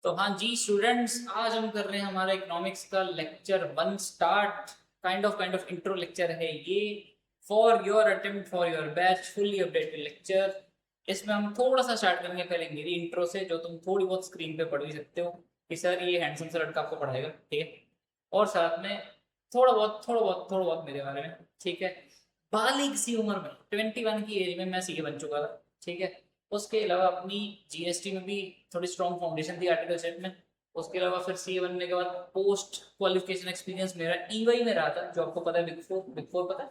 तो हाँ जी स्टूडेंट्स, आज हम कर रहे हैं हमारा इकोनॉमिक्स का lecture 1 start. Kind of intro lecture है ये, for your attempt for your batch fully updated lecture. इसमें हम थोड़ा सा स्टार्ट करेंगे पहले मेरी इंट्रो से, जो तुम थोड़ी बहुत स्क्रीन पे पढ़ भी सकते हो कि सर ये हैंडसम सा लड़का आपको पढ़ाएगा, ठीक है। और साथ में थोड़ा बहुत मेरे बारे में, ठीक है। बालिग सी उम्र में 21 की एज में मैं सीए बन चुका था, ठीक है। उसके अलावा अपनी जीएसटी में भी थोड़ी स्ट्रॉन्ग फाउंडेशन थी आर्टिकलशिप में। उसके अलावा फिर सीए बनने के बाद पोस्ट क्वालिफिकेशन एक्सपीरियंस मेरा ईवाई में रहा था, जो आपको पता है, बिग फोर पता है।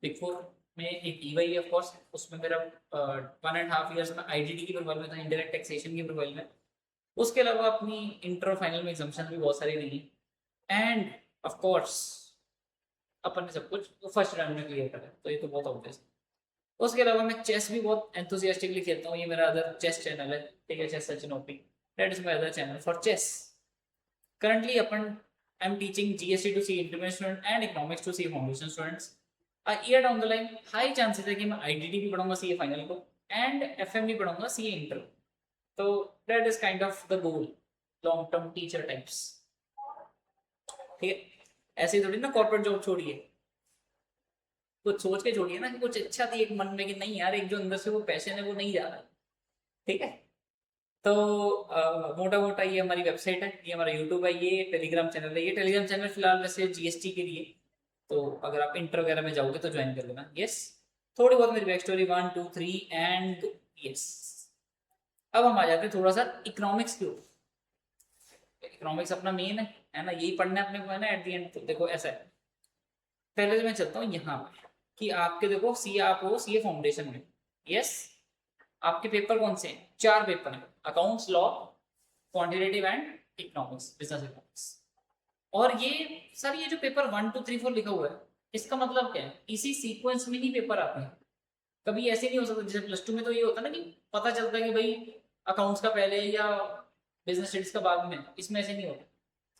बिग फोर में एक ईवाई है, ऑफ कोर्स। उसमें मेरा 1.5 ईयर्स में आईडीडी की प्रोफाइल में था, इंडायरेक्ट टैक्सेशन की प्रोफाइल में। उसके अलावा अपनी इंटर फाइनल में एग्जाम्शन भी बहुत सारी दी, एंड ऑफ कोर्स अपन ने सब कुछ फर्स्ट राउंड में क्लियर करा, तो ये तो बहुत ऑब्वियस। उसके अलावा मैं चेस भी बहुत एंथुसियास्टिकली खेलता हूँ। ये मेरा अदर चेस चैनल है, ठीक है, chess Sachin OP. That is my other channel for chess. Currently अपन I am teaching GST to C intermediate student and economics to C foundation students. A year down the line high chances है कि मैं IDD भी पढ़ाऊंगा CA final को, and FM भी पढ़ाऊंगा CA inter. तो that is kind of the goal, long term teacher types, ठीक है। ऐसे ही थोड़ी ना कॉर्पोरेट जॉब छोड़िए, कुछ सोच के छोड़िए ना कि कुछ अच्छा थी एक मन में कि नहीं यार, एक जो अंदर से वो पैशन है वो नहीं जा रहा, ठीक है। तो मोटा मोटा ये हमारी वेबसाइट है, ये हमारा यूट्यूब है, ये टेलीग्राम चैनल है। ये टेलीग्राम चैनल फिलहाल वैसे जीएसटी के लिए, तो अगर आप इंटर वगैरह में जाओगे तो ज्वाइन कर लेना। यस, थोड़ी बहुत मेरी बैक स्टोरी 1 2 3 एंड यस। अब हम आ जाते हैं थोड़ा सा इकोनॉमिक्स के ऊपर। इकोनॉमिक्स अपना मेन है ना, यही पढ़ना है अपने को, है ना। एट द एंड तो देखो ऐसा है, पहले तो मैं चलता हूँ यहाँ पर कि आपके देखो सी, आप हो सीए फाउंडेशन में। यस, आपके पेपर कौन से हैं? 4 पेपर हैं, accounts, law, quantitative and economics, business economics. और ये सर, ये जो पेपर 1 2 3 4 लिखा हुआ है, इसका मतलब क्या है? इसी सीक्वेंस में ही पेपर आते हैं। कभी ऐसे नहीं हो सकता जैसे प्लस टू में तो ये होता है ना कि पता चलता है कि भाई अकाउंट्स का पहले या बिजनेस स्टडीज का बाद में। इसमें ऐसे नहीं होता,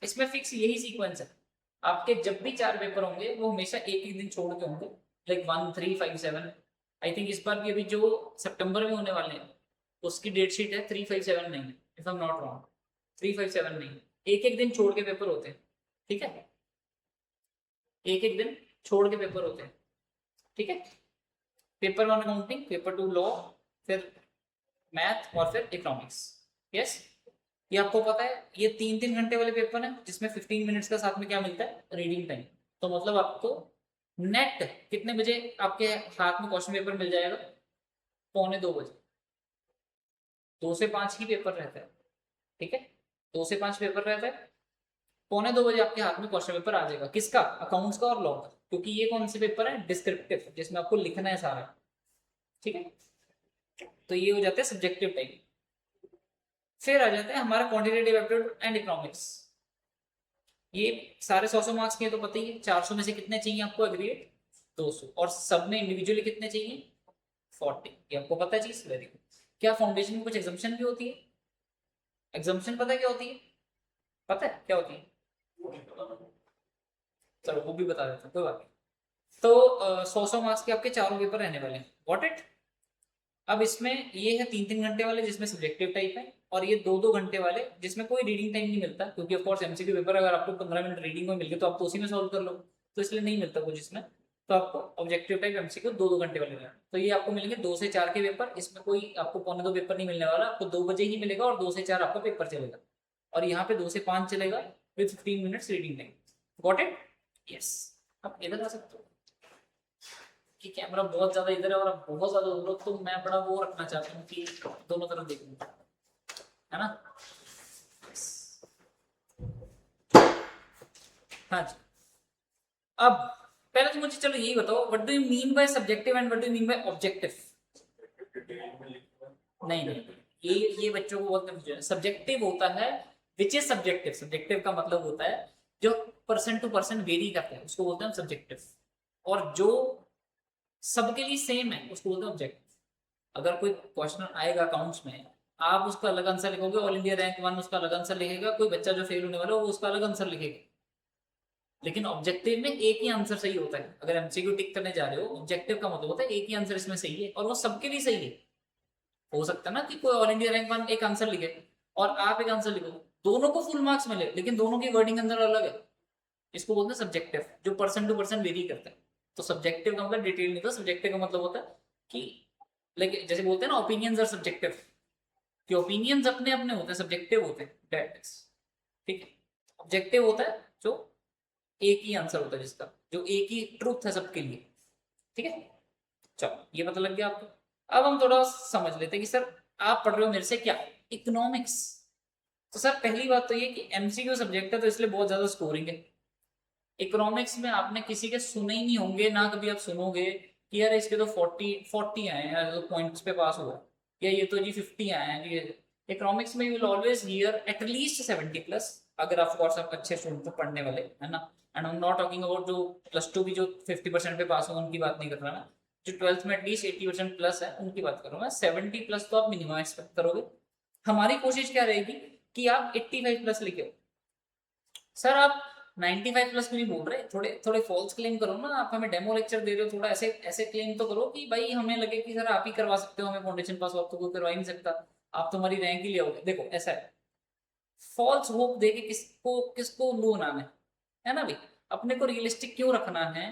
इसमें फिक्स यही सीक्वेंस है। आपके जब भी 4 पेपर होंगे वो हमेशा एक एक दिन छोड़ के होंगे, लाइक 1 3 5 7। आई थिंक इस बार भी अभी जो सितंबर में होने वाले हैं उसकी डेट शीट है 3 5 7 नहीं, if I am not wrong. 3 5 7 नहीं, एक एक दिन छोड़ के पेपर होते हैं, ठीक है। एक एक दिन छोड़ के पेपर होते हैं, ठीक है। पेपर 1 अकाउंटिंग, पेपर 2 लॉ, फिर मैथ और फिर इकोनॉमिक्स। यस, ये आपको पता है, ये 3 3 घंटे वाले पेपर हैं जिसमें 15 मिनट्स का साथ में क्या मिलता है? Reading time. तो मतलब आपको नेट कितने बजे आपके हाथ में क्वेश्चन पेपर मिल जाएगा? 2:45। 2 से 5 ही पेपर रहता है, ठीक है। 2 से 5 पेपर रहता है, 2:45 आपके हाथ में क्वेश्चन पेपर आ जाएगा। किसका? अकाउंट्स का और लॉ का। क्योंकि ये कौन से पेपर है? डिस्क्रिप्टिव, जिसमें आपको लिखना है सारा, ठीक है। तो ये हो जाता है सब्जेक्टिव टाइप। फिर आ जाता है हमारा क्वांटिटेटिव एप्टीट्यूड एंड इकोनॉमिक्स। ये सारे 100 मार्क्स के तो पता ही है। 400 में से कितने चाहिए आपको एग्रीगेट? 200। और सब में इंडिविजुअली कितने चाहिए? 40। ये आपको पता है चीज, वेरी गुड। क्या फाउंडेशन में कुछ एग्जाम्पशन भी होती है? एग्जाम्पशन पता है क्या होती है? पता है क्या होती है? चलो वो भी बता देता हूँ, कोई बात नहीं। तो 100 मार्क्स के आपके चारों पेपर रहने वाले हैं, गॉट इट। अब इसमें ये है 3 3 घंटे वाले जिसमें सब्जेक्टिव टाइप है, और ये 2 2 घंटे वाले जिसमें कोई रीडिंग टाइम नहीं मिलता। क्योंकि ऑफकोर्स एमसीक्यू पेपर अगर आपको 15 मिनट रीडिंग में मिल गए तो आप तो उसी में सॉल्व कर लो, तो इसलिए नहीं मिलता कुछ इसमें। तो आपको ऑब्जेक्टिव टाइप एमसीक्यू 2 2 घंटे वाले हैं। तो ये आपको मिलेंगे 2 से 4 के पेपर। इसमें कोई आपको 1 2 पेपर नहीं मिलने वाला, आपको 2 बजे ही मिलेगा और 2 से 4 आपका पेपर चलेगा। और यहाँ पे 2 से 5 चलेगा with 15 minutes reading time, got it. Yes, आप इधर आ सकते हो कि कैमरा बहुत ज्यादा इधर है और आप बहुत ज्यादा उधर हो, तो मैं बड़ा वो रखना चाहता हूँ कि दोनों तरफ देखूं, है ना। हाँ जी। अब पहले तो मुझे चलो यही बताओ, what do you mean by subjective and what do you mean by objective? नहीं नहीं, ये बच्चों को बहुत कंफ्यूजन है। सब्जेक्टिव होता है विच इज सब्जेक्टिव। सब्जेक्टिव का मतलब होता है जो पर्सन टू पर्सन वेरी करते हैं, उसको बोलते हैं सब्जेक्टिव। और जो सबके लिए सेम है उसको बोलते हैं ऑब्जेक्टिव। अगर कोई क्वेश्चन आएगा अकाउंट्स में, आप उसका अलग आंसर लिखोगे, ऑल इंडिया रैंक 1 उसका अलग आंसर लिखेगा, कोई बच्चा जो फेल होने वाला है वो उसका अलग आंसर लिखेगा। लेकिन ऑब्जेक्टिव में एक ही आंसर सही होता है। अगर एमसीक्यू टिक करने जा रहे हो, ऑब्जेक्टिव का मतलब होता है एक ही आंसर इसमें सही है और वो सबके लिए सही है। हो सकता है ना कि कोई ऑल इंडिया रैंक 1 एक आंसर लिखे और आप एक आंसर लिखो, दोनों को फुल मार्क्स मिले लेकिन दोनों की वर्डिंग अंदर अलग है, इसको बोलते हैं सब्जेक्टिव, जो पर्सन टू पर्सन वेरी करता है। तो सब्जेक्टिव का मतलब डिटेल नहीं था, सब्जेक्टिव का मतलब होता है कि लाइक जैसे बोलते हैं ना ओपिनियंस आर सब्जेक्टिव, कि ओपिनियंस अपने अपने होते हैं, सब्जेक्टिव होते हैं, दैट इज ठीक है। ऑब्जेक्टिव होता है जो एक ही आंसर होता है, जिसका जो एक ही ट्रूथ है सबके लिए, ठीक है। चलो ये पता लग गया आपको। अब हम थोड़ा समझ लेते हैं कि सर आप पढ़ रहे हो मेरे से क्या, इकोनॉमिक्स। तो सर पहली बात तो ये कि एमसीक्यू सब्जेक्ट है तो इसलिए बहुत ज्यादा स्कोरिंग है। इकोनॉमिक्स में आपने किसी के सुने ही नहीं होंगे, ना कभी आप सुनोगे कि यार इसके तो 40 आए हैं तो पॉइंट्स पे पास हुआ, या ये तो जी 50 आए हैं जी। इकोनॉमिक्स में you will always here at least 70+, अगर ऑफ कोर्स आप अच्छे स्टूडेंट हो पढ़ने वाले, है ना। And I am not talking about जो +2 भी जो 50% पे पास हो उनकी बात नहीं कर रहा मैं, जो 12th में एटलीस्ट 80% प्लस है उनकी बात कर रहा हूँ मैं। 70+ तो आप मिनिमम एक्सपेक्ट करोगे। हमारी कोशिश क्या रहेगी कि आप 85+ लिखे हो। सर आप 95+ क्यों नहीं बोल रहे, थोड़े थोड़े फॉल्स क्लेम करो ना, आप हमें डेमो लेक्चर दे रहे हो, थोड़ा ऐसे ऐसे क्लेम तो करो कि भाई हमें लगे कि सर आप ही करवा सकते हो हमें फाउंडेशन पास, आप तो कोई करवा ही नहीं सकता, आप तो हमारी रैंक ही ले आओगे। देखो ऐसा है, फॉल्स होप दे के किसको किसको लो बनाना है ना भाई। अपने को रियलिस्टिक क्यों रखना है,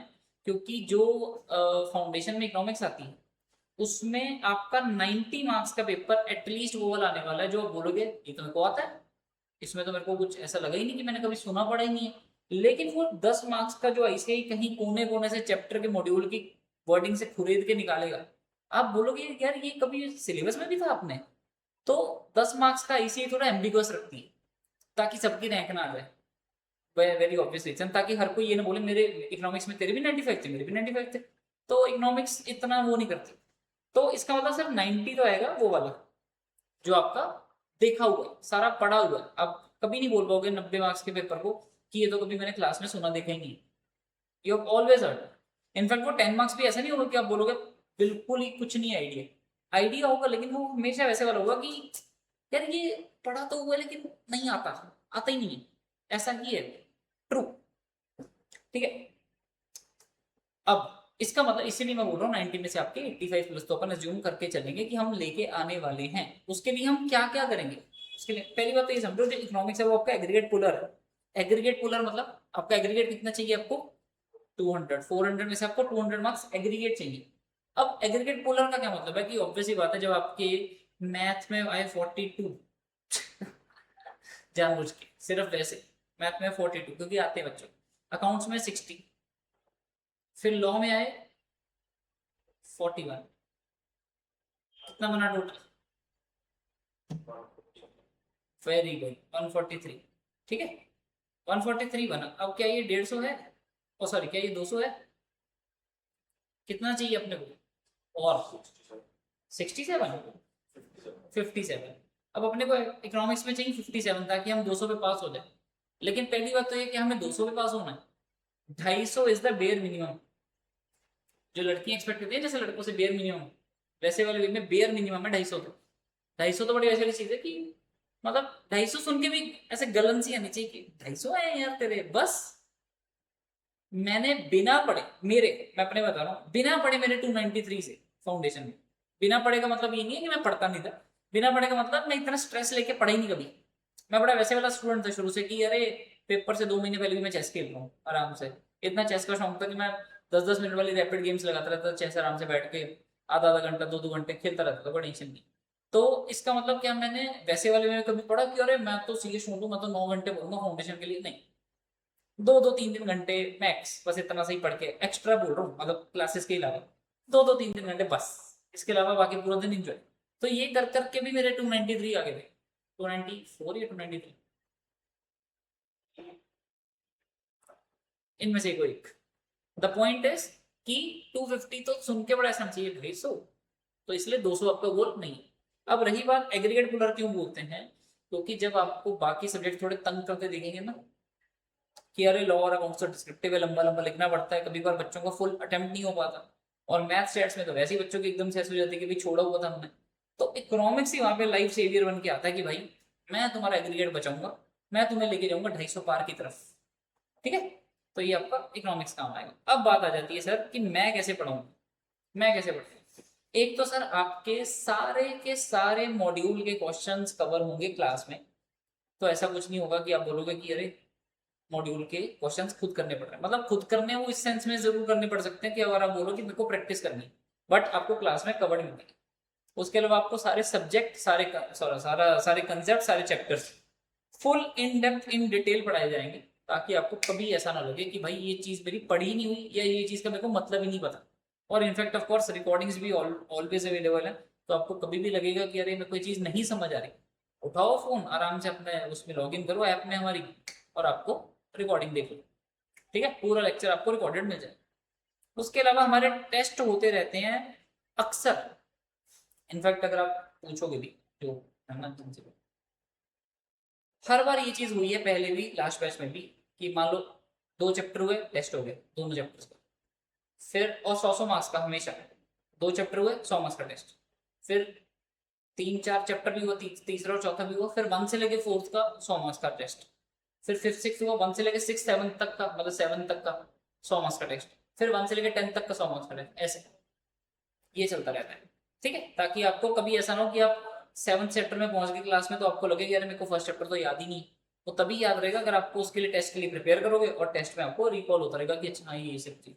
क्योंकि जो फाउंडेशन में इकोनॉमिक्स आती है उसमें आपका 90 मार्क्स का पेपर एटलीस्ट वो वाला आने वाला है जो आप बोलोगे ये तो मेरे को आता है, इसमें तो मेरे को कुछ ऐसा लगा ही नहीं कि मैंने कभी सुना पड़ा ही नहीं है। लेकिन वो 10 मार्क्स का जो ऐसे ही कहीं कोने कोने से चैप्टर के मॉड्यूल की वर्डिंग से खुरेद के निकालेगा, आप बोलोगे यार ये कभी सिलेबस में भी था आपने। तो 10 मार्क्स का ऐसे ही थोड़ा एम्बिगुअस रखती है ताकि सबकी रैंक ना आ जाए, वेरी ऑब्वियस रीजन, ताकि हर कोई ये ना बोले मेरे इकोनॉमिक्स में तेरे भी 95 थे मेरे भी 95 थे। तो इकोनॉमिक्स इतना वो नहीं करती। तो इसका मतलब सर 90 तो आएगा वो वाला जो आपका देखा हुआ है, सारा पढ़ा हुआ है। आप कभी नहीं बोल पाओगे 90 मार्क्स के पेपर को कि ये तो कभी मैंने क्लास में सुना देखा ही नहीं। You have always heard. In fact वो 10 मार्क्स भी ऐसा नहीं होगा कि आप बोलोगे बिल्कुल ही कुछ नहीं आइडिया, आइडिया होगा लेकिन वो हमेशा वैसे वाला होगा कि यार ये पढ़ा तो हुआ है लेकिन नहीं आता, आता ही नहीं है, ऐसा ही है। ट्रू, ठीक है। अब इसका मतलब इसीलिए मैं बोल रहा हूँ 90 में से आपके 85+ तो अपन अज्यूम करके चलेंगे कि हम लेके आने वाले हैं। उसके लिए हम क्या क्या करेंगे, उसके लिए पहली बात तो ये समझो जो इकोनॉमिक्स है वो आपका एग्रीगेट पुलर है। एग्रीगेट पुलर मतलब आपका एग्रीगेट कितना चाहिए आपको, 200, 400 में से आपको 200 मार्क्स एग्रीगेट चाहिए। अब एग्रीगेट पोलर का क्या मतलब है कि ऑब्वियस ही बात है जब आपके मैथ में आए 42 जानबूझ के सिर्फ वैसे, मैथ में 42 क्योंकि आते हैं बच्चों, अकाउंट्स में 60, फिर लॉ में आए 41, कितना बना टोटल, वेरी गुड 143, ठीक है 143 बना। अब क्या ये 150 है, ओ सॉरी क्या ये 200 है, कितना चाहिए अपने को और 67, 57। अब अपने को इकोनॉमिक्स में चाहिए 57 ताकि हम 200 पे पास हो जाए। लेकिन पहली बात तो ये कि हमें 200 पे पास होना है, 250 इज द बेयर मिनिमम। जो लड़कियां एक्सपेक्ट करती है जैसे लड़कों से बेयर मिनिमम, वैसे वाले वे में बेयर मिनिमम है 250। तो 250 तो बड़ी वैसे वाली चीज है कि मतलब 250 सुन के भी ऐसे गलन सी आनी चाहिए कि 250 है यार तेरे बस। मैंने बिना पढ़े मेरे, मैं अपने बता रहा हूँ बिना पढ़े मेरे 293 से फाउंडेशन में। बिना पढ़े का मतलब ये नहीं है कि मैं पढ़ता नहीं था, बिना पढ़े का मतलब मैं इतना स्ट्रेस लेके पढ़ा ही नहीं कभी। मैं बड़ा वैसे वाला स्टूडेंट था शुरू से कि अरे पेपर से 2 महीने पहले भी मैं चेस खेल रहा हूँ आराम से। इतना चेस का शौक था कि मैं 10-10 मिनट वाली रैपिड गेम्स लगाता रहता था चेस, आराम से बैठ के आधा आधा घंटा 2-2 घंटे खेलता रहता था, कोई टेंशन नहीं। तो इसका मतलब क्या, मैंने वैसे वाले में कभी पढ़ा कि अरे मैं तो सीए स्टूडेंट हूँ, मैं तो 9 घंटे पढ़ूंगा फाउंडेशन के लिए, नहीं। 2-2 3-3 घंटे मैक्स, बस इतना सही पढ़ के एक्स्ट्रा बोल रहा हूँ मतलब क्लासेस के अलावा 2-2 3-3 घंटे बस, इसके अलावा बाकी पूरा दिन एंजॉय। तो ये कर करके भी मेरे 293 आ गए थे, 294 या 293 इनमें से कोई एक। द पॉइंट इज कि 250 तो सुन के बड़ा आसान चाहिए 250, तो इसलिए 200 आपका गोल नहीं है। अब रही बात एग्रीगेट पुलर क्यों बोलते हैं, क्योंकि जब आपको बाकी सब्जेक्ट थोड़े तंग करते दिखेंगे ना कि अरे लॉ और अकाउंट्स तो डिस्क्रिप्टिव है, लंबा लंबा लिखना पड़ता है, कभी कभार बच्चों का फुल अटेम्प्ट नहीं हो पाता, और मैथ स्टैट्स में तो वैसे ही बच्चों की एकदम से ऐसे हो जाती है कि भाई छोड़ा हुआ था हमने। तो इकोनॉमिक्स ही वहां पे लाइफ सेवियर बन के आता है कि भाई मैं तुम्हारा एग्रीगेट बचाऊंगा, मैं तुम्हें लेके जाऊंगा 250 पार की तरफ, ठीक है। तो ये आपका इकोनॉमिक्स काम आएगा। अब बात आ जाती है सर कि मैं कैसे पढ़ाऊंगा, मैं कैसे पढ़ूँ। एक तो सर आपके सारे के सारे मॉड्यूल के क्वेश्चंस कवर होंगे क्लास में, तो ऐसा कुछ नहीं होगा कि आप बोलोगे कि अरे मॉड्यूल के क्वेश्चंस खुद करने पड़ रहे हैं। मतलब खुद करने वो इस सेंस में जरूर करने पड़ सकते हैं कि अगर आप बोलो कि मेरे को प्रैक्टिस करनी, बट आपको क्लास में कवर्ड मिलेंगे। उसके अलावा आपको सारे सब्जेक्ट, सारे कंसेप्ट, सारे chapters full in depth in detail पढ़ाए जाएंगे, ताकि आपको कभी ऐसा ना लगे कि भाई ये चीज मेरी पढ़ी ही नहीं हुई या ये चीज का मेरे को मतलब ही नहीं पता। और इनफैक्ट ऑफ कोर्स रिकॉर्डिंग्स भी ऑलवेज अवेलेबल है, तो आपको कभी भी लगेगा कि अरे मेरे को चीज नहीं समझ आ रही, उठाओ फोन आराम से अपने उसमें लॉग इन करो ऐप में हमारी, और आपको रिकॉर्डिंग देख लो। ठीक है, पूरा लेक्चर आपको रिकॉर्डेड मिल जाए। उसके अलावा हमारे टेस्ट होते रहते हैं अक्सर। इनफैक्ट अगर आप पूछोगे भी जो है ना जिनसे, हर बार ये चीज हुई है पहले भी लास्ट बैच में भी, कि मान लो 2 चैप्टर हुए, टेस्ट हो गए दोनों चैप्टर्स का, फिर और 100 मार्क्स का हमेशा। 2 चैप्टर हुए 100 मार्क्स का टेस्ट, फिर 3-4 चैप्टर भी हुआ, तीसरा और चौथा भी हुआ, फिर 1 से लेके 4th का 100 मार्क्स का टेस्ट, फिर 5th 6th हुआ, 1 से लेके 6th 7th तक का, मतलब 7th तक का 100 मार्क्स का टेस्ट, फिर 1 से लेके 10th तक का 100 मार्क्स का टेस्ट, ऐसे ये चलता रहता है। ठीक है, ताकि आपको कभी ऐसा ना हो कि आप 7th चैप्टर में पहुंच गए क्लास में, तो आपको लगे कि यार मेरे को फर्स्ट चैप्टर तो याद ही नहीं। तो तभी याद रहेगा अगर आपको उसके लिए टेस्ट के लिए प्रिपेयर करोगे, और टेस्ट में आपको रिकॉल होता रहेगा कि अच्छा हाँ ये सब चीज।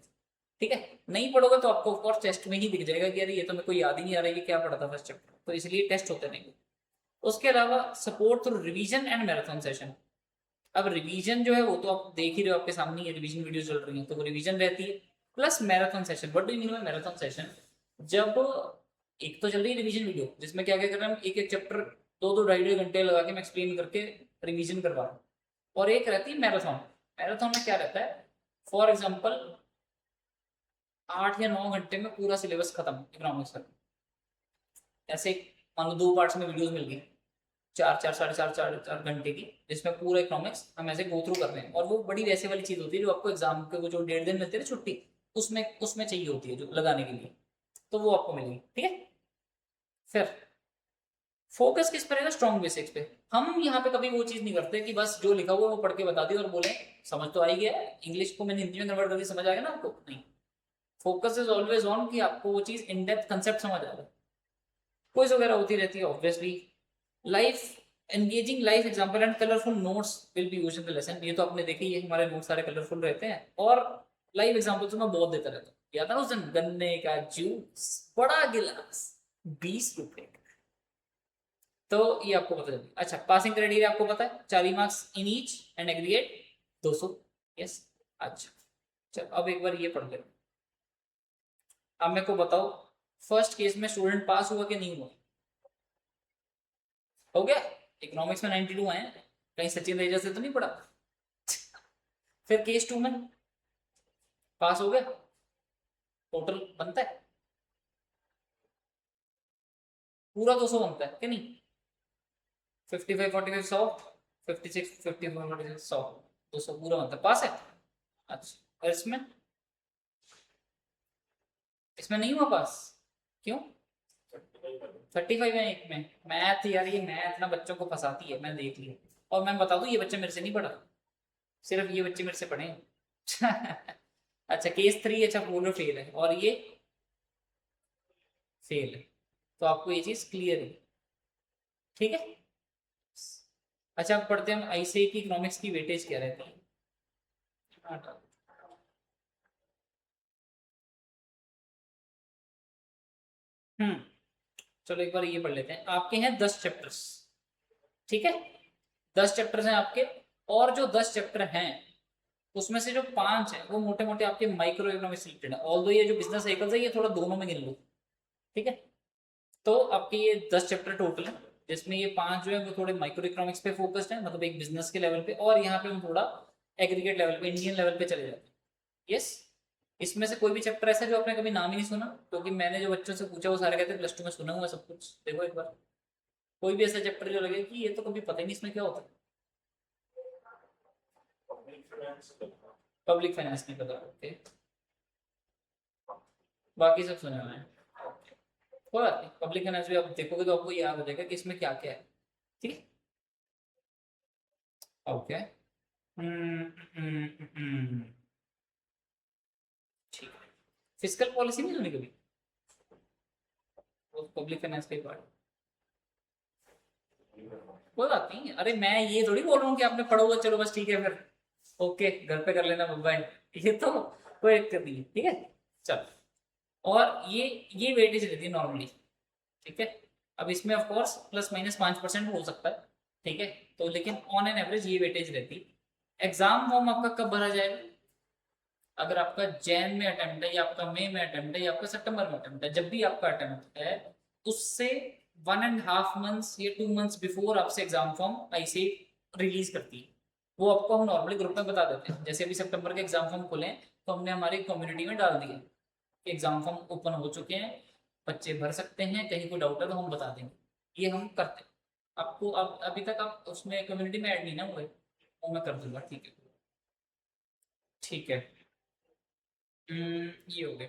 ठीक है, नहीं पढ़ोगे तो आपको ऑफकोर्स टेस्ट में ही दिख जाएगा कि यार ये तो मेरे को याद ही नहीं आ रहा है कि क्या पढ़ा था फर्स्ट चैप्टर, तो इसलिए टेस्ट होते नहीं। उसके अलावा support through revision and marathon session. अब रिवीजन जो है वो तो आप देख ही रहे हो, आपके सामने ये रिवीजन वीडियो चल रही है, तो वो रिवीजन रहती है, plus marathon session. What do you mean by marathon session? जब एक तो चल रही है रिवीजन वीडियो जिसमें क्या क्या कर रहे हैं हम, एक एक चैप्टर 2-2 ढाई-ढाई घंटे लगा के मैं एक्सप्लेन करके रिवीजन करवा रहा हूँ, और एक रहती है मैराथन। मैराथन में क्या रहता है, फॉर एग्जाम्पल 8 या 9 घंटे में पूरा सिलेबस खत्म इकोनॉमिक्स का। ऐसे मान लो 2 पार्ट्स में वीडियोस मिल गई, 4-4 4.5 4 4 घंटे की, जिसमें पूरा इकोनॉमिक्स हम ऐसे गो थ्रू कर रहे हैं। और वो बड़ी वैसे वाली चीज होती है जो आपको एग्जाम के वो जो 1.5 दिन मिलते हैं ना छुट्टी, उसमें उसमें चाहिए होती है जो लगाने के लिए, तो वो आपको मिलेगी। ठीक है, फिर फोकस किस पर रहेगा, स्ट्रॉन्ग बेसिक्स पे। हम यहाँ पे कभी वो चीज नहीं करते कि बस जो लिखा हुआ वो पढ़ के बता दिया और बोले समझ तो आ ही गया, इंग्लिश को मैंने हिंदी में कन्वर्ट करके समझ आ गया ना आपको, नहीं। फोकस इज ऑलवेज ऑन कि आपको वो चीज इन डेप्थ कंसेप्ट समझ आ रहा है। क्विज वगैरह होती रहती है obviously. Life engaging life example and colourful notes will be used in the lesson. ये तो आपने देखी, ये हमारे नोट्स सारे कलरफुल रहते हैं, और लाइव एग्जांपल तो मैं बहुत देता रहता हूँ। याद है ना उस दिन गन्ने का जूस, बड़ा गिलास, 20 रुपए का। तो ये आपको पता चल गया। अच्छा, पासिंग क्राइटेरिया आपको पता है, 40 marks in each and aggregate 200। Yes. अच्छा, चलो अब एक बार ये पढ़ ले। अब मेरे को बताओ, फर्स्ट केस में स्टूडेंट पास हुआ कि नहीं हुआ? हो गया। इकोनॉमिक्स में 92 आए हैं, कहीं सचिन रेजा से तो नहीं पढ़ा। फिर केस 2 में पास हो गया, टोटल बनता है पूरा 200 बनता है कि नहीं? 55 45 100, 56 54 46 100, 200 पूरा बनता है, पास है। अच्छा, और इसमें इसमें नहीं हुआ पास, क्यों? 35 है एक में। मैथ यार, ये मैथ ना बच्चों को फंसाती है, मैं देख लिया। और मैं बता दूं, ये बच्चे मेरे से नहीं पढ़ा, सिर्फ ये बच्चे मेरे से पढ़े हैं। अच्छा, केस 3 अच्छा पूरा फेल है, और ये फेल है, तो आपको ये चीज क्लियर है। ठीक है। अच्छा, अब पढ़ते हैं हम आईसीए की इकोनॉमिक्स की वेटेज क्या रहती है। हम्म, चलो एक बार ये पढ़ लेते हैं। आपके हैं 10 चैप्टर्स, ठीक है, 10 चैप्टर्स हैं आपके, और जो 10 चैप्टर हैं उसमें से जो 5 है वो मोटे मोटे आपके माइक्रो इकोनॉमिक्स से रिलेटेड है। ऑल्दो ये जो बिजनेस साइकिल्स है ये थोड़ा दोनों में गिन लो। ठीक है, तो आपके ये 10 चैप्टर टोटल है, जिसमें ये 5 जो है वो थोड़े माइक्रो इकोनॉमिक्स पे फोकस्ड है, मतलब एक बिजनेस के लेवल पे, और यहाँ पे हम थोड़ा एग्रीगेट लेवल पे, इंडियन लेवल पे चले जाते हैं। यस। इसमें से कोई भी चैप्टर ऐसा जो आपने कभी नाम ही नहीं सुना? क्योंकि मैंने जो बच्चों से पूछा वो सारे कहते हैं प्लस 2 में सुना हुआ सब कुछ। देखो एक बार, कोई भी ऐसा चैप्टर जो लगे कि ये तो कभी पता ही नहीं इसमें क्या होता है। पब्लिक फाइनेंस नहीं पता, ओके। बाकी सब सुने हुए हैं, कोई बात नहीं। पब्लिक फाइनेंस भी आप देखोगे तो आपको याद हो जाएगा कि इसमें क्या क्या है। ठीक है, ओके। ठीक है, फिजिकल पॉलिसी नहीं सुनी कभी? पब्लिक फाइनेंस का पार्ट, कोई बात नहीं। अरे मैं ये थोड़ी बोल रहा हूँ कि आपने पढ़ा होगा चलो बस ठीक है फिर ओके घर पे कर लेना बाय, ये तो कोई दिक्कत नहीं है, ठीक है। चल, और ये वेटेज रहती है नॉर्मली, ठीक है। अब इसमें ऑफ कोर्स प्लस माइनस 5% हो सकता है, ठीक है। तो लेकिन ऑन एन एवरेज ये वेटेज रहती है। एग्जाम फॉर्म आपका कब भरा जाएगा? अगर आपका जैन में अटेम्प्ट है या आपका मई में अटेम्प्ट है या आपका सितंबर में अटेम्प्ट है, जब भी आपका अटेम्प्ट है उससे 1.5 मंथ्स या 2 मंथ्स बिफोर आपसे एग्जाम फॉर्म आईसी रिलीज करती है। वो आपको हम नॉर्मली ग्रुप में बता देते हैं। जैसे अभी सितंबर के एग्जाम फॉर्म खुले हैं तो हमने हमारी कम्युनिटी में डाल दिया कि एग्जाम फॉर्म ओपन हो चुके हैं, बच्चे भर सकते हैं, कहीं कोई डाउट है तो हम बता देंगे। ये हम करते हैं आपको। अब अभी तक आप उसमें कम्युनिटी में ऐड नहीं ना हुए, वो मैं कर दूंगा, ठीक है। ठीक है। ये हो गया।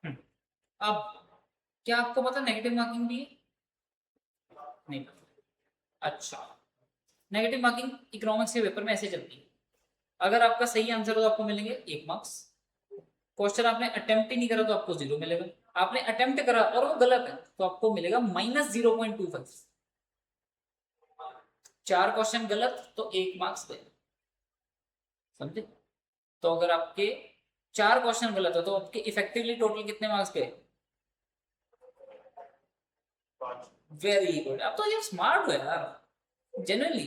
हम्म, अब क्या आपको पता नेगेटिव मार्किंग भी है? नहीं पता। अच्छा, नेगेटिव मार्किंग इकोनॉमिक्स के पेपर में ऐसे चलती है। अगर आपका सही आंसर हो तो आपको मिलेंगे 1 मार्क्स। क्वेश्चन आपने अटेम्प्ट ही नहीं करा तो आपको 0 मिलेगा। आपने अटेम्प्ट करा और वो गलत है तो आपको मिलेगा -0.25। 4 क्वेश्चन गलत तो 1 मार्क्स दे, समझे। तो अगर आपके 4 क्वेश्चन गलत हो तो आपके इफेक्टिवली टोटल कितने मार्क्स गए? वेरी गुड, अब तो ये स्मार्ट हो यार जनरली।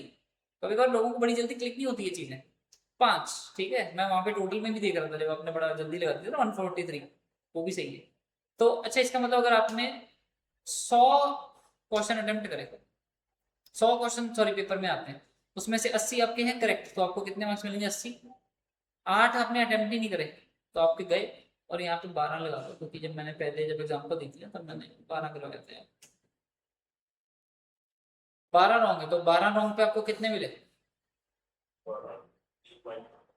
कभी कभार लोगों को बड़ी जल्दी क्लिक नहीं होती है चीजें। 5, ठीक है। मैं वहां पे टोटल में भी देख रहा था जब आपने बड़ा जल्दी लगा दिया ना 143, वो भी सही है। तो अच्छा, इसका मतलब अगर आपने 100 क्वेश्चन अटेम्प्ट करे, 100 क्वेश्चन सॉरी पेपर में आते हैं, उसमें से 80 आपके हैं करेक्ट, तो आपको कितने मार्क्स मिलेंगे? 80। 8 आपने अटेम्प्ट ही नहीं करे तो आपके गए। और यहाँ पे 12 लगा दो, क्योंकि जब मैंने पहले जब एग्जाम्पल देख लिया तब मैंने 12 करवाए थे। 12 रॉन्ग है तो 12 रॉन्ग पे आपको कितने मिले?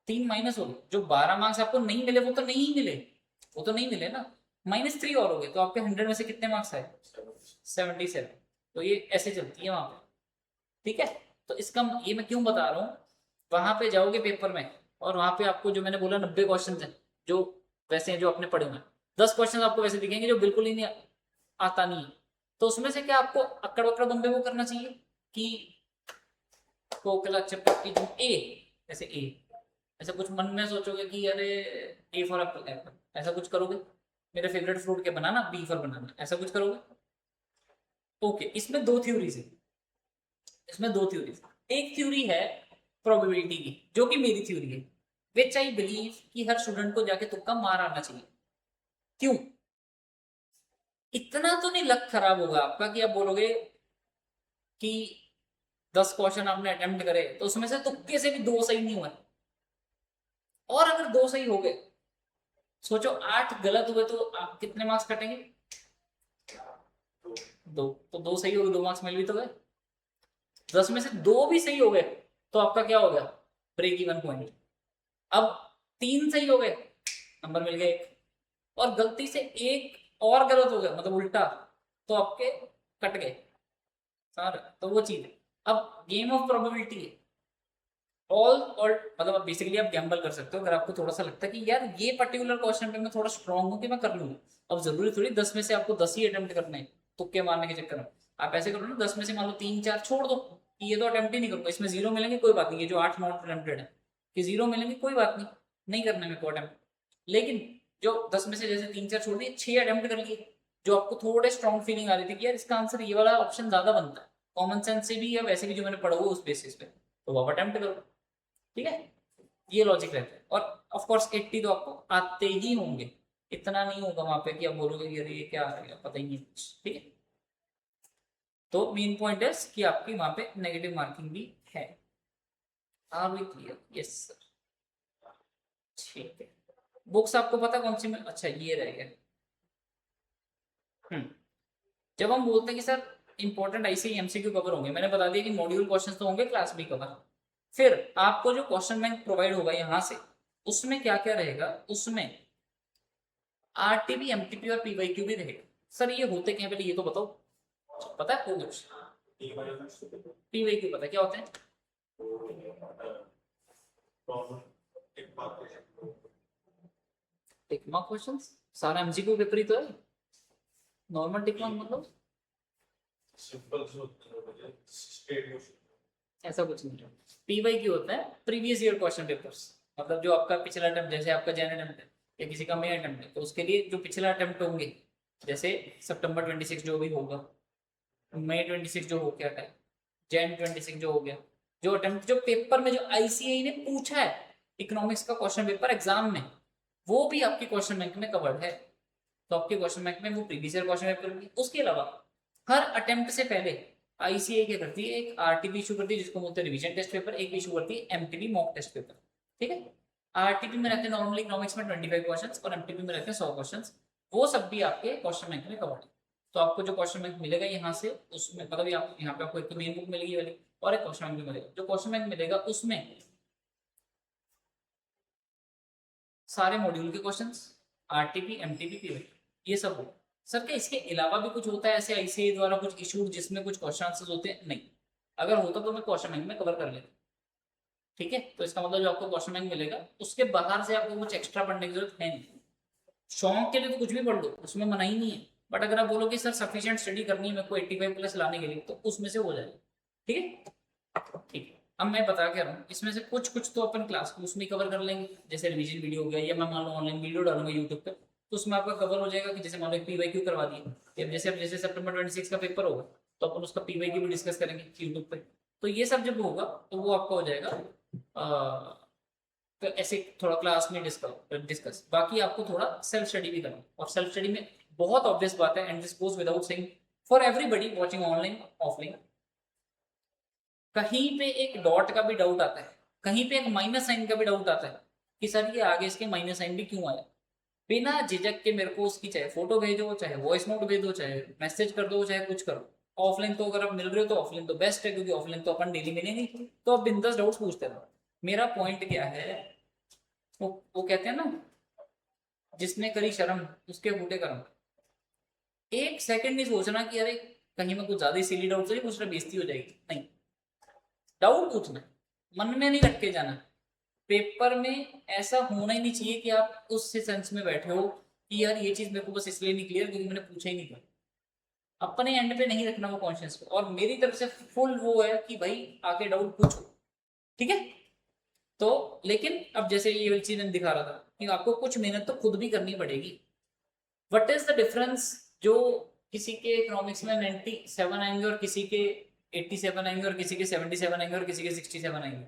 3 माइनस हो गए। जो 12 मार्क्स आपको नहीं मिले वो तो नहीं मिले, वो तो नहीं मिले ना। -3 और हो गए तो आपके 100 में से कितने मार्क्स आए? 77। तो ये ऐसे चलती है वहां पे, ठीक है। तो इसका ये मैं क्यों बता रहा हूँ, वहां पे जाओगे पेपर में और वहां पे आपको जो मैंने बोला 90 क्वेश्चन है जो वैसे हैं जो आपने पढ़े हुए हैं, 10 क्वेश्चन आपको वैसे दिखेंगे जो बिल्कुल ही नहीं आता नहीं है। तो उसमें से क्या आपको अक्कड़ बक्कड़ बम्बे वो करना चाहिए कि कोकला चपट्टी जो ए, ऐसे ए, ऐसा कुछ मन में सोचोगे कि अरे ए फॉर एप्पल, ऐसा कुछ करोगे? मेरे फेवरेट फ्रूट के बनाना, बी फॉर बनाना, ऐसा कुछ करोगे? ओके, इसमें दो थ्योरीज है। इसमें दो थ्योरीज, एक थ्योरी है प्रोबेबिलिटी की जो कि मेरी थ्योरी है, विच आई बिलीव कि हर स्टूडेंट को जाके तुक्का मार आना चाहिए। क्यों? इतना तो नहीं लक खराब होगा आपका कि आप बोलोगे कि 10 क्वेश्चन आपने अटेम्प्ट करे तो उसमें से तुक्के से भी 2 सही नहीं हुए, और अगर 2 सही हो गए, सोचो 8 गलत हुए तो आप कितने मार्क्स कटेंगे? 2, तो 2 सही हो गए, 2 मार्क्स मिल भी तो गए। 10 में से 2 भी सही हो गए तो आपका क्या हो गया? Break even point. अब 3 सही हो गए, नंबर मिल गया 1, और गलती से एक और गलत हो गया मतलब उल्टा, तो आपके कट गए सर। तो वो चीज है। अब गेम ऑफ प्रोबेबिलिटी है। ऑल मतलब बेसिकली आप गैम्बल कर सकते हो अगर आपको थोड़ा सा लगता है कि यार ये पर्टिकुलर क्वेश्चन पे मैं थोड़ा स्ट्रांग हूँ कि मैं कर लूंगा। अब जरूरी थोड़ी 10 में से आपको 10 ही अटेम्प्ट करने हैं तुक्के मारने के चक्कर में। आप ऐसे करो ना, 10 में से मान लो 3-4 छोड़ दो कि ये तो अटेम्प्ट ही नहीं करूंगा, इसमें 0 मिलेंगे कोई बात नहीं, ये जो 8 नॉट अटेम्प्टेड है कि 0 मिलेंगे कोई बात नहीं, नहीं करना मेरे को अटेम्प्ट। लेकिन जो 10 में से जैसे 3-4 छोड़ दिए, 6 अटेम्प्ट कर लिए, जो आपको थोड़े स्ट्रॉन्ग फीलिंग आ रही थी कि यार इसका आंसर ये वाला ऑप्शन ज्यादा बनता है, कॉमन सेंस से भी या वैसे भी जो मैंने पढ़ा हुआ उस बेसिस पे, तो आप अटेम्प्ट करो, ठीक है। ये लॉजिक रहता है। और ऑफ कोर्स 80 तो आपको आते ही होंगे, इतना नहीं होगा वहां पे कि आप बोलोगे कि अरे ये क्या आ गया, पता ही नहीं कुछ, ठीक है। तो मेन पॉइंट है कि आपकी वहां पे नेगेटिव मार्किंग भी है। Are we clear? Yes sir, ठीक है। बुक्स आपको पता कौन सी में? अच्छा ये रह गया। हम्म, जब हम बोलते हैं कि sir important ICI MCQ cover होंगे, मैंने बता दिया कि मॉड्यूल क्वेश्चंस तो होंगे, क्लास भी कवर। फिर आपको जो क्वेश्चन बैंक प्रोवाइड होगा यहाँ से, उसमें क्या क्या रहेगा? उसमें आरटीबी, एमटीपी और पीवाईक्यू भी रहेगा। सर ये होते क्या पहले ये तो बताओ, पता है आपको कुछ? पीवाईक्यू पता है क्या होते हैं? टिक मार्क क्वेश्चंस, सारा एमसीक्यू पेपर ही तो है। नॉर्मल टिक मार्क मतलब सिंपल स्टेट ऐसा कुछ नहीं है। पीवाईक्यू होता है प्रीवियस ईयर क्वेश्चन पेपर्स, मतलब जो आपका पिछला अटेम्प्ट, जैसे आपका जैन अटेम्प्ट है या किसी का मे अटेम्प्ट है, तो उसके लिए जो पिछला अटेम्प्ट होंगे, जैसे सितंबर 26 जो भी होगा, मई 26 जो हो गया है, जैन 26 जो हो गया, जो अटेम्प्ट जो पेपर में जो आईसीएआई ने पूछा है इकोनॉमिक्स का क्वेश्चन पेपर एग्जाम में, वो भी आपके क्वेश्चन बैंक में कवर्ड है। तो आपके क्वेश्चन बैंक में वो प्रीवियस ईयर क्वेश्चन पेपर भी। उसके अलावा हर अटेम्प्ट से पहले आईसीएआई क्या करती है, एक आरटीपी इशू करती है जिसको बोलते हैं रिवीजन टेस्ट पेपर, एक इशू करती है एमटीपी मॉक टेस्ट पेपर। ठीक है, आरटीपी में रहते हैं नॉर्मली इकोनॉमिक्स में 25 क्वेश्चंस और एमटीपी में रहते हैं 100 क्वेश्चंस। वो सब भी आपके क्वेश्चन बैंक में कवर्ड है। तो आपको जो क्वेश्चन बैंक मिलेगा यहाँ से, उसमें मतलब यहाँ पे आपको एक तो मेन बुक मिलेगी वाली और एक क्वेश्चन बैंक मिलेगा। जो क्वेश्चन बैंक मिलेगा उसमें सारे मॉड्यूल के क्वेश्चंस, आरटीपी एमटीपी पीवाई ये सब हो। सर क्या इसके अलावा भी कुछ होता है ऐसे आईसीएआई द्वारा कुछ इशूड जिसमें कुछ क्वेश्चन आंसर्स होते हैं? नहीं, अगर होता तो मैं क्वेश्चन बैंक में कवर कर लेता। ठीक है, तो इसका मतलब जो आपको क्वेश्चन बैंक मिलेगा उसके बाहर से आपको कुछ एक्स्ट्रा पढ़ने की जरूरत है नहीं। शौक के लिए तो कुछ भी पढ़ लो, उसमें मना ही नहीं है, बट अगर आप बोलो कि सर सफिशिएंट स्टडी करनी है मेरे को 85 प्लस लाने के लिए, तो उसमें से हो जाएगा। ठीक है, ठीक है। अब मैं बता क्या रहा हूँ, इसमें से कुछ कुछ तो अपन क्लास को उसमें कवर कर लेंगे, जैसे रिवीजन वीडियो हो गया, या मैं मान लो ऑनलाइन वीडियो डालूंगा यूट्यूब पे, तो उसमें आपका कवर हो जाएगा कि जैसे मान लो पीवाईक्यू करवा दिए, जैसे सितंबर 26 का पेपर होगा तो अपन उसका पीवाईक्यू भी डिस्कस करेंगे यूट्यूब पे। तो ये सब जब होगा तो वो आपका हो जाएगा तो ऐसे थोड़ा क्लास में डिस्कस। बाकी आपको थोड़ा सेल्फ स्टडी भी करना, और सेल्फ स्टडी में बहुत ऑब्वियस बात है, and this goes without saying for everybody watching online offline, कहीं पे एक डॉट का भी डाउट आता है, कहीं पे एक माइनस साइन का भी डाउट आता है कि सर ये आगे इसके माइनस साइन भी क्यों आया, बिना झिझक के मेरे को उसकी चाहे फोटो भेजो, चाहे वॉइस नोट भेजो, चाहे मैसेज कर दो, चाहे कुछ करो। ऑफलाइन तो अगर आप मिल रहे हो तो ऑफलाइन तो बेस्ट है, क्योंकि ऑफलाइन तो अपन डेली मिलेंगे, तो आप बिंदास डाउट्स पूछते रहो। मेरा पॉइंट क्या है, वो कहते हैं ना, जिसने करी शर्म उसके फूटे कर्म। एक सेकंड नहीं सोचना कि अरे कहीं मैं कुछ ज्यादा ही सिली डाउट से पूछ रहा, बेइज्जती हो जाएगी, नहीं। डाउट पूछना, मन में नहीं रख के जाना। पेपर में ऐसा होना ही नहीं चाहिए कि आप उस सेंस में बैठे हो कि यार ये चीज मेरे को बस इसलिए नहीं क्लियर क्योंकि मैंने पूछा ही नहीं था। अपने एंड पे नहीं रखना वो कॉन्शियस को, और मेरी तरफ से फुल वो है कि भाई आके डाउट पूछो। ठीक है, तो लेकिन अब जैसे ये वाली चीज दिखा रहा था कि आपको कुछ मेहनत तो खुद भी करनी पड़ेगी। व्हाट इज द डिफरेंस, जो किसी के इकोनॉमिक्स में 97 आएंगे और किसी के 87 आएंगे और किसी के 77 आएंगे और किसी के 67 आएंगे?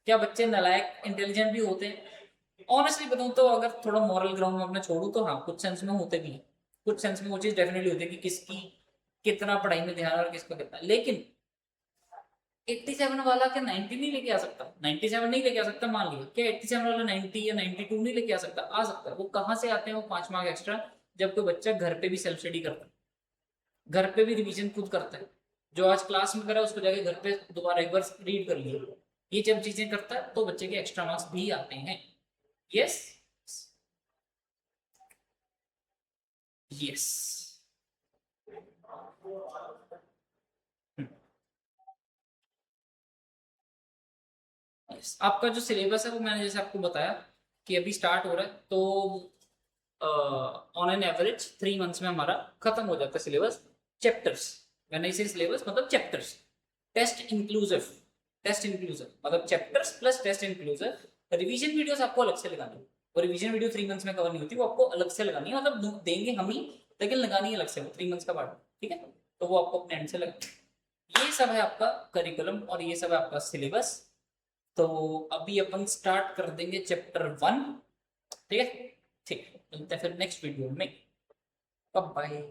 क्या बच्चे नालायक इंटेलिजेंट भी होते हैं? ऑनेस्टली बताऊं तो अगर थोड़ा मॉरल ग्राउंड में अपना छोड़ू तो हाँ, कुछ सेंस में होते भी हैं, कुछ सेंस में वो चीज डेफिनेटली होती है कि किसकी कितना पढ़ाई में ध्यान और किसका कितना। लेकिन 87 वाला क्या 90 नहीं लेके आ सकता? 97 नहीं लेके आ सकता मान लिया, क्या 87 वाला 90 या 92 नहीं लेके आ सकता? आ सकता है। वो कहाँ से आते हैं वो 5 मार्क एक्स्ट्रा? जब कोई बच्चा घर पे भी सेल्फ स्टडी करता है, घर पे भी रिवीजन खुद करता है, जो आज क्लास में करा उसको जाके घर पे दोबारा एक बार रीड कर लिया, ये जब चीजें करता है तो बच्चे के एक्स्ट्रा मार्क्स भी आते हैं। Yes, yes. आपका जो सिलेबस है वो मैंने जैसे आपको बताया कि अभी स्टार्ट हो रहा है, तो ऑन एन एवरेज 3 मंथ्स में हमारा खत्म हो जाता है सिलेबस। चैप्टर्स, व्हेन आई से सिलेबस मतलब chapters, test inclusive, test inclusive मतलब chapters plus test inclusive. Revision videos आपको अलग से लगानी है, और रिवीजन वीडियो 3 मंथ्स में कवर नहीं होती, वो आपको अलग से लगानी है, मतलब देंगे हम ही, लेकिन लगानी है अलग से, वो 3 मंथ्स का पार्ट। ठीक है, तो वो आपको अपने एंड से लगा। ये सब है आपका करिकुलम और ये सब है आपका सिलेबस। तो अभी अपन स्टार्ट कर देंगे चैप्टर 1। ठीक है, ठीक, मिलते हैं फिर नेक्स्ट वीडियो में। बाय।